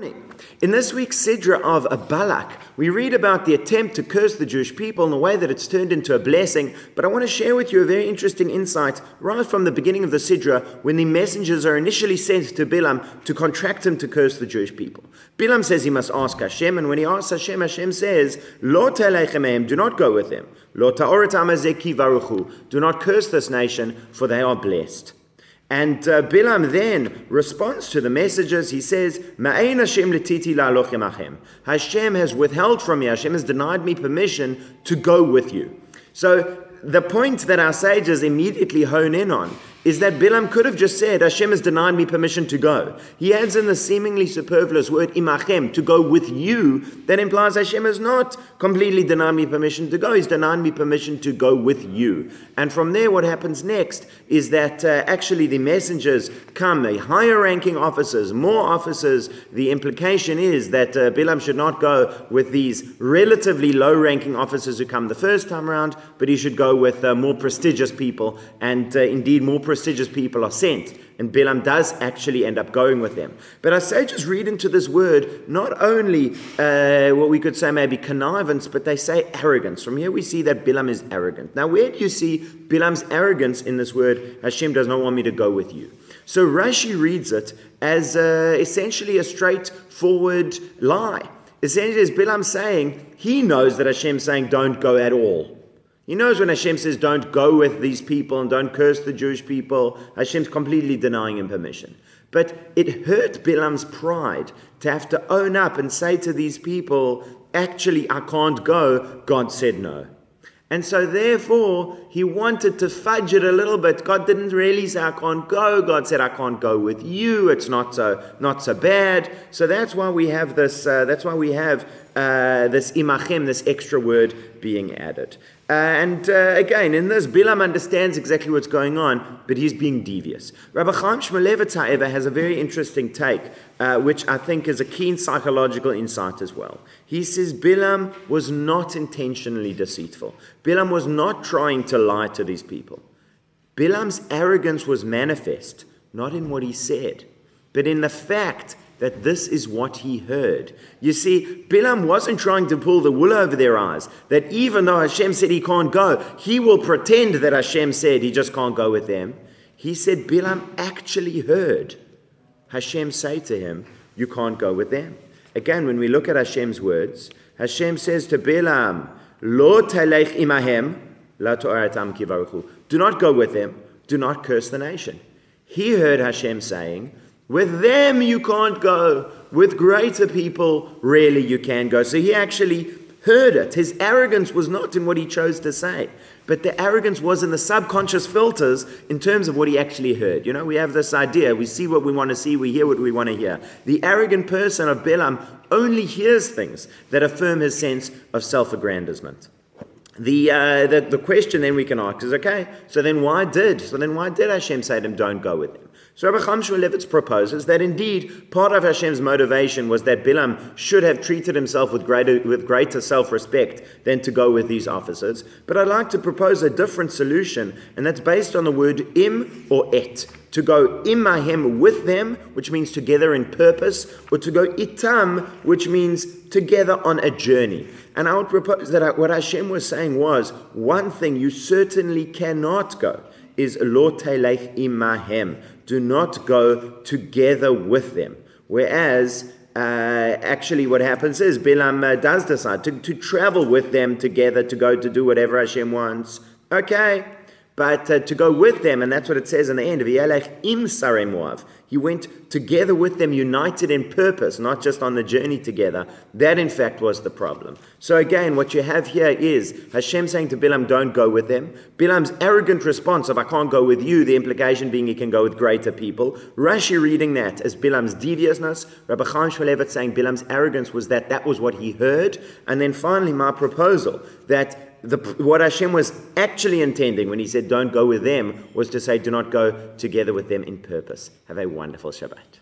In this week's Sidra of Balak, we read about the attempt to curse the Jewish people and the way that it's turned into a blessing. But I want to share with you a very interesting insight right from the beginning of the Sidra, when the messengers are initially sent to Bilam to contract him to curse the Jewish people. Bilam says he must ask Hashem, and when he asks Hashem, Hashem says, Lo telechem ehem, do not go with them. Lo ta'oret amazeki varuchu, do not curse this nation, for they are blessed. And Bilam then responds to the messages. He says, Ma'ein Hashem letiti la'alochem achem. Hashem has withheld from me, Hashem has denied me permission to go with you. So the point that our sages immediately hone in on is that Bilam could have just said, Hashem has denied me permission to go. He adds in the seemingly superfluous word, imachem, to go with you. That implies Hashem has not completely denied me permission to go. He's denied me permission to go with you. And from there, what happens next is that actually the messengers come, the higher ranking officers, more officers. The implication is that Bilam should not go with these relatively low ranking officers who come the first time around, but he should go with more prestigious people, and indeed more prestigious people are sent, and Bilam does actually end up going with them. But our sages read into this word not only what we could say maybe connivance, but they say arrogance. From here we see that Bilam is arrogant. Now where do you see Bilam's arrogance in this word, Hashem does not want me to go with you? So Rashi reads it as essentially a straightforward lie. Essentially is Bilam saying, he knows that Hashem's saying don't go at all. He knows when Hashem says don't go with these people and don't curse the Jewish people, Hashem's completely denying him permission. But it hurt Bilam's pride to have to own up and say to these people, actually I can't go, God said no. And so therefore, he wanted to fudge it a little bit. God didn't really say I can't go. God said I can't go with you. It's not so bad. So that's why we have this. This imachem, this extra word being added. Again, in this, Bilam understands exactly what's going on, but he's being devious. Rabbi Chaim Shmulevitz, however, has a very interesting take, which I think is a keen psychological insight as well. He says Bilam was not intentionally deceitful. Bilam was not trying to lie to these people. Bilam's arrogance was manifest, not in what he said, but in the fact that this is what he heard. You see, Bilam wasn't trying to pull the wool over their eyes, that even though Hashem said he can't go, he will pretend that Hashem said he just can't go with them. He said Bilam actually heard Hashem say to him, you can't go with them. Again, when we look at Hashem's words, Hashem says to Bilam, Lo telech imahem, la to'aratam ki varuchu. Do not go with them, do not curse the nation. He heard Hashem saying, with them you can't go. With greater people, really you can go. So he actually heard it. His arrogance was not in what he chose to say, but the arrogance was in the subconscious filters in terms of what he actually heard. You know, we have this idea. We see what we want to see. We hear what we want to hear. The arrogant person of Bilam only hears things that affirm his sense of self-aggrandizement. The question then we can ask is, okay, so then why did Hashem say to him, don't go with him? So Rabbi Chaim Shmulevitz proposes that indeed part of Hashem's motivation was that Bilam should have treated himself with greater self-respect than to go with these officers. But I'd like to propose a different solution, and that's based on the word im or et. To go imahem, with them, which means together in purpose, or to go itam, which means together on a journey. And I would propose that what Hashem was saying was, one thing you certainly cannot go is lo telech imahem. Do not go together with them. Whereas, actually what happens is Bilam does decide to travel with them together, to go to do whatever Hashem wants. Okay. But to go with them, and that's what it says in the end, V'yelech im sarei Moav. He went together with them, united in purpose, not just on the journey together. That, in fact, was the problem. So again, what you have here is Hashem saying to Bilam, don't go with them. Bilam's arrogant response of, I can't go with you, the implication being he can go with greater people. Rashi reading that as Bilam's deviousness. Rabbi Chaim Shmulevitz saying Bilam's arrogance was that was what he heard. And then finally, my proposal, that what Hashem was actually intending when he said don't go with them was to say do not go together with them in purpose. Have a wonderful Shabbat.